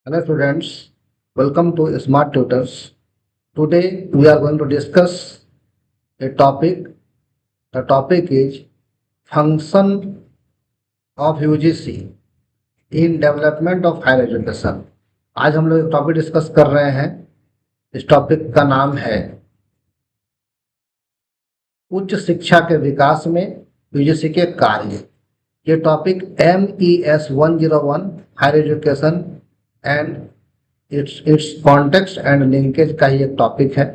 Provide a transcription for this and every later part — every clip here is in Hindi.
Hello students, welcome to Smart Tutors. Today we are going to discuss a topic. The topic is function of UGC in development of higher education. आज हम लोग एक टॉपिक डिस्कस कर रहे हैं. इस टॉपिक का नाम है उच्च शिक्षा के विकास में यूजीसी के कार्य. ये topic MES 101 higher education and its context and linkage का ही एक टॉपिक है.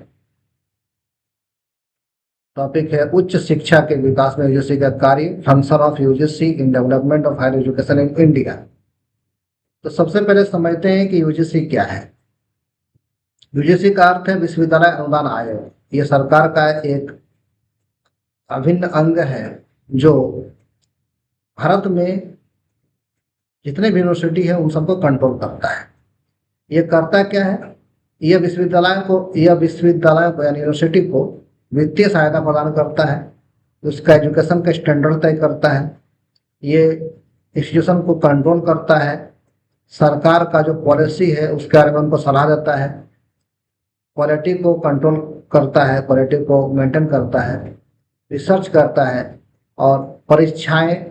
टॉपिक है उच्च शिक्षा के विकास में यूजीसी का कार्य, function of UGC in development of higher education in India. तो सबसे पहले समझते हैं कि यूजीसी क्या है. यूजीसी का अर्थ है विश्वविद्यालय अनुदान आयोग. ये सरकार का एक अभिन्न अंग है जो भारत में जितने भी यूनिवर्सिटी है उन सबको कंट्रोल करता है. ये करता क्या है? यह विश्वविद्यालय को यानी यूनिवर्सिटी को वित्तीय सहायता प्रदान करता है, उसका एजुकेशन का स्टैंडर्ड तय करता है, ये इंस्टीट्यूशन को कंट्रोल करता है, सरकार का जो पॉलिसी है उसके बारे में उनको सलाह देता है, क्वालिटी को कंट्रोल करता है, क्वालिटी को मेंटेन करता है, रिसर्च करता है और परीक्षाएं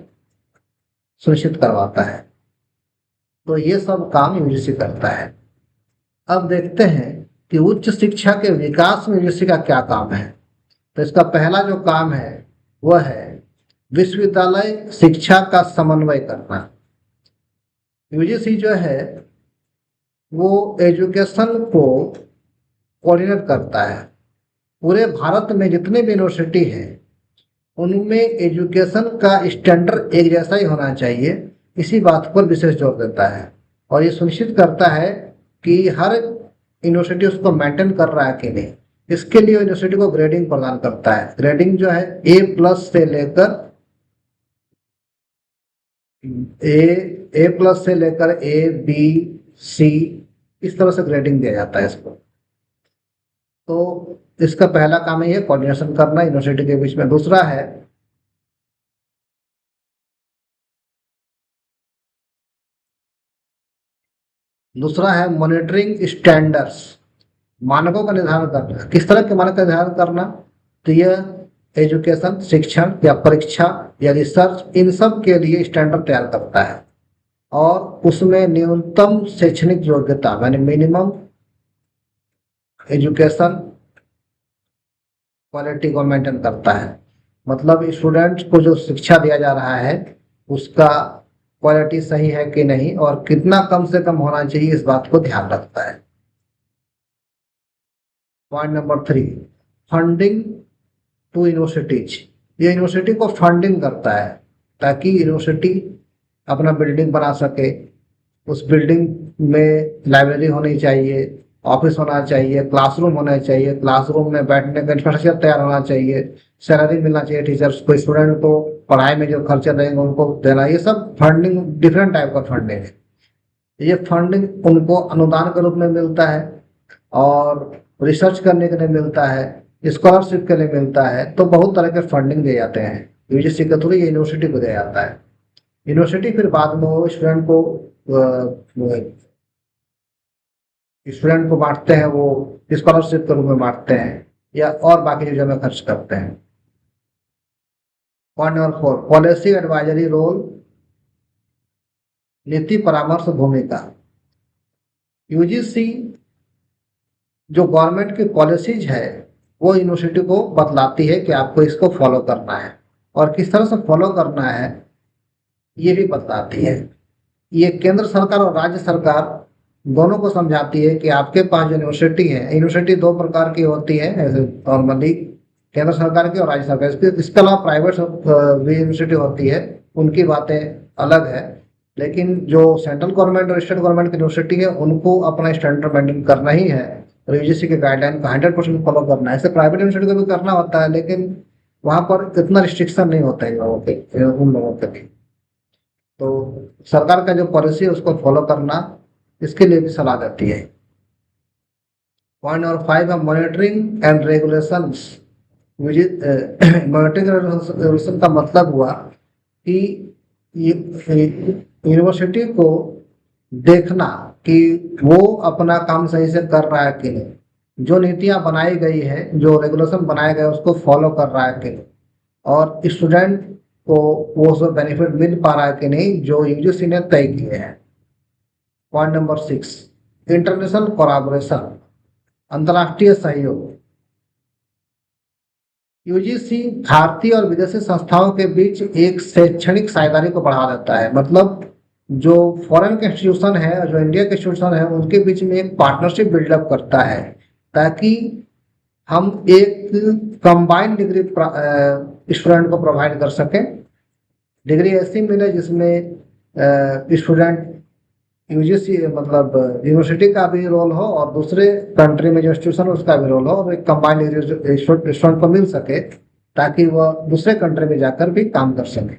सुनिश्चित करवाता है. तो ये सब काम यूजीसी करता है. अब देखते हैं कि उच्च शिक्षा के विकास में यूजीसी का क्या काम है. तो इसका पहला जो काम है वह है विश्वविद्यालय शिक्षा का समन्वय करना. यूजीसी जो है वो एजुकेशन को कोऑर्डिनेट करता है. पूरे भारत में जितने भी यूनिवर्सिटी हैं उनमें एजुकेशन का स्टैंडर्ड एक जैसा ही होना चाहिए, इसी बात पर विशेष जोर देता है और ये सुनिश्चित करता है कि हर यूनिवर्सिटी उसको मेंटेन कर रहा है कि नहीं. इसके लिए यूनिवर्सिटी को ग्रेडिंग प्रदान करता है. ग्रेडिंग जो है A+ से लेकर A, B, C इस तरह से ग्रेडिंग दिया जाता है इसको. तो इसका पहला काम है ये कोऑर्डिनेशन करना यूनिवर्सिटी के बीच में. दूसरा है मॉनिटरिंग स्टैंडर्ड्स, मानकों का निर्धारण करना. किस तरह के मानक का निर्धारण करना? तो यह एजुकेशन, शिक्षण या परीक्षा या रिसर्च, इन सब के लिए स्टैंडर्ड तैयार करता है और उसमें न्यूनतम शैक्षणिक योग्यता यानी मिनिमम एजुकेशन क्वालिटी को मेंटेन करता है. मतलब स्टूडेंट्स को जो शिक्षा दिया जा रहा है उसका क्वालिटी सही है कि नहीं और कितना कम से कम होना चाहिए, इस बात को ध्यान रखता है. Point number 3, funding to universities. ये यूनिवर्सिटी को फंडिंग करता है ताकि यूनिवर्सिटी अपना बिल्डिंग बना सके. उस बिल्डिंग में लाइब्रेरी होनी चाहिए, ऑफिस होना चाहिए, क्लासरूम होना चाहिए, क्लासरूम में बैठने का इंफ्रास्ट्रक्चर तैयार होना चाहिए, सैलरी मिलना चाहिए टीचर्स को, स्टूडेंट को पढ़ाई में जो खर्चे रहेंगे उनको देना. ये सब फंडिंग डिफरेंट टाइप का फंडिंग है. ये फंडिंग उनको अनुदान के रूप में मिलता है और रिसर्च करने के लिए मिलता है, स्कॉलरशिप के लिए मिलता है. तो बहुत तरह के फंडिंग दिए जाते हैं यूजीसी के थ्रू. ये यूनिवर्सिटी को दिया जाता है. यूनिवर्सिटी फिर बाद में वो स्टूडेंट को बांटते हैं, वो स्कॉलरशिप के रूप में बांटते हैं या और बाकी चीजों में खर्च करते हैं. Point number 4, policy advisory role, नीति परामर्श भूमिका. यूजीसी जो गवर्नमेंट की पॉलिसीज है वो यूनिवर्सिटी को बतलाती है कि आपको इसको फॉलो करना है और किस तरह से फॉलो करना है ये भी बतलाती है. ये केंद्र सरकार और राज्य सरकार दोनों को समझाती है कि आपके पास जो यूनिवर्सिटी है, यूनिवर्सिटी दो प्रकार की होती है नॉर्मली, केंद्र सरकार की और राज्य सरकार. इसके अलावा प्राइवेट भी यूनिवर्सिटी होती है, उनकी बातें अलग है. लेकिन जो सेंट्रल गवर्नमेंट और स्टेट गवर्नमेंट की यूनिवर्सिटी है उनको अपना स्टैंडर्ड मेंटेन करना ही है और यूजीसी के गाइडलाइन का 100% फॉलो करना है. ऐसे प्राइवेट यूनिवर्सिटी को भी करना होता है लेकिन वहां पर इतना रिस्ट्रिक्शन नहीं होता है उन लोगों के लिए. तो सरकार का जो पॉलिसी है उसको फॉलो करना, इसके लिए भी सलाह देती है. पॉइंट नंबर 5 है monitoring and regulations. Monitoring regulation का मतलब हुआ कि यूनिवर्सिटी को देखना कि वो अपना काम सही से कर रहा है कि नहीं, जो नीतियां बनाई गई है, जो रेगुलेशन बनाए गए उसको फॉलो कर रहा है कि नहीं, और स्टूडेंट को वो सब बेनिफिट मिल पा रहा है कि नहीं जो यूजीसी ने तय किए हैं। पॉइंट नंबर 6, इंटरनेशनल कोलैबोरेशन, अंतर्राष्ट्रीय सहयोग। यूजीसी भारतीय और विदेशी संस्थाओं के बीच एक शैक्षणिक साझेदारी को बढ़ा देता है। मतलब जो फॉरेन के इंस्टीट्यूशन है और जो इंडिया के इंस्टीट्यूशन है उनके बीच में एक पार्टनरशिप बिल्डअप करता है, ताकि हम एक कंबाइंड डिग्री स्टूडेंट को प्रोवाइड कर सकें। डिग्री ऐसी मिले जिसमें स्टूडेंट यूजीसी मतलब यूनिवर्सिटी का भी रोल हो और दूसरे कंट्री में जो इंस्टीट्यूशन है उसका भी रोल हो, और एक कंबाइंड डिग्री स्टूडेंट को मिल सके ताकि वह दूसरे कंट्री में जाकर भी काम कर सके।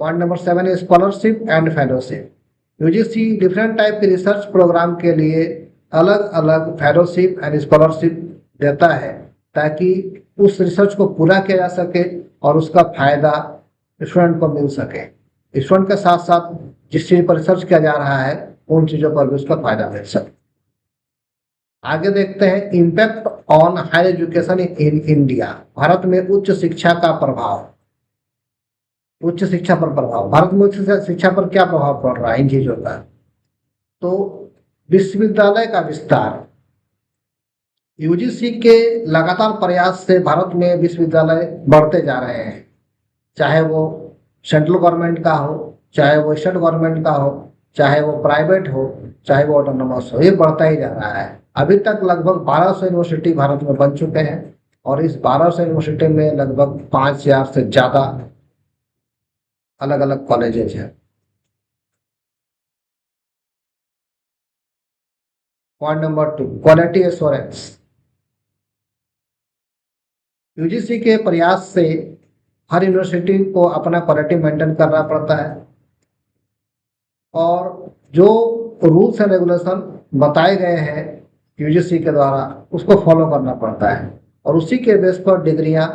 पॉइंट नंबर 7 है scholarship and fellowship. UGC different type के रिसर्च प्रोग्राम के लिए अलग अलग फेलोशिप एंड स्कॉलरशिप देता है, ताकि उस रिसर्च को पूरा किया जा सके और उसका फायदा स्टूडेंट को मिल सके। स्टूडेंट के साथ साथ जिस चीज पर रिसर्च किया जा रहा है उन चीजों पर भी उसका फायदा मिल सके। आगे देखते हैं impact on higher education in India. Bharat में उच्च शिक्षा का प्रभाव। उच्च शिक्षा पर प्रभाव, भारत में उच्च शिक्षा पर क्या प्रभाव पड़ रहा है इन चीजों का। तो विश्वविद्यालय का विस्तार। यूजीसी के लगातार प्रयास से भारत में विश्वविद्यालय बढ़ते जा रहे हैं, चाहे वो सेंट्रल गवर्नमेंट का हो, चाहे वो स्टेट गवर्नमेंट का हो, चाहे वो प्राइवेट हो, चाहे वो ऑटोनोमस हो, ये बढ़ता ही जा रहा है। अभी तक लगभग 1200 यूनिवर्सिटी भारत में बन चुके हैं और इस 1200 यूनिवर्सिटी में लगभग 5000 से ज्यादा अलग अलग कॉलेजेस हैं। Point number 2, quality assurance. UGC के प्रयास से हर यूनिवर्सिटी को अपना क्वालिटी मेंटेन करना पड़ता है और जो रूल्स एंड रेगुलेशन बताए गए हैं यूजीसी के द्वारा उसको फॉलो करना पड़ता है और उसी के बेस पर डिग्रियां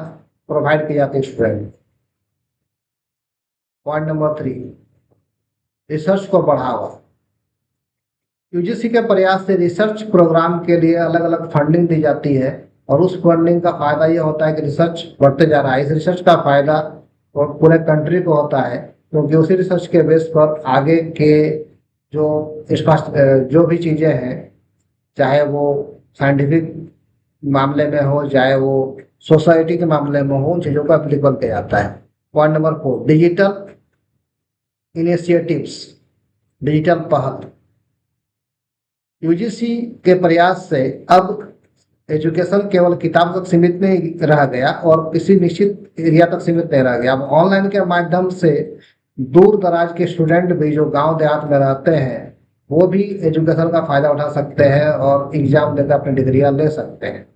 प्रोवाइड की जाती है स्टूडेंट। पॉइंट नंबर 3, रिसर्च को बढ़ावा। यूजीसी के प्रयास से रिसर्च प्रोग्राम के लिए अलग अलग फंडिंग दी जाती है और उस फंडिंग का फायदा ये होता है कि रिसर्च बढ़ते जा रहा है। इस रिसर्च का फायदा पूरे कंट्री को होता है, क्योंकि उसी रिसर्च के बेस पर आगे के जो जो भी चीजें हैं, चाहे वो साइंटिफिक मामले में हो, चाहे वो सोसाइटी के मामले में हो, उन चीजों को एप्लीकेबल किया जाता है। Point number 4, digital initiatives, digital पहल। यूजीसी के प्रयास से अब एजुकेशन केवल किताब तक सीमित नहीं रह गया और किसी निश्चित एरिया तक सीमित नहीं रह गया। अब ऑनलाइन के माध्यम से दूर दराज के स्टूडेंट भी जो गांव देहात में रहते हैं वो भी एजुकेशन का फायदा उठा सकते हैं और एग्जाम देकर अपनी डिग्रियां ले सकते हैं।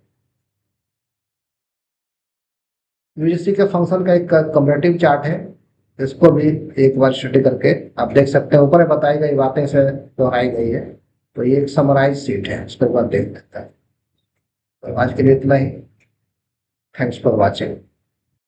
यूजीसी के फंक्शन का एक कंपैरेटिव चार्ट है, इसको भी एक बार स्टडी करके आप देख सकते हैं। ऊपर में बताई गई बातें से दोहराई गई है, तो ये एक समराइज सीट है, उसको एक बार देख सकते हैं। तो आज के लिए इतना ही। Thanks for watching.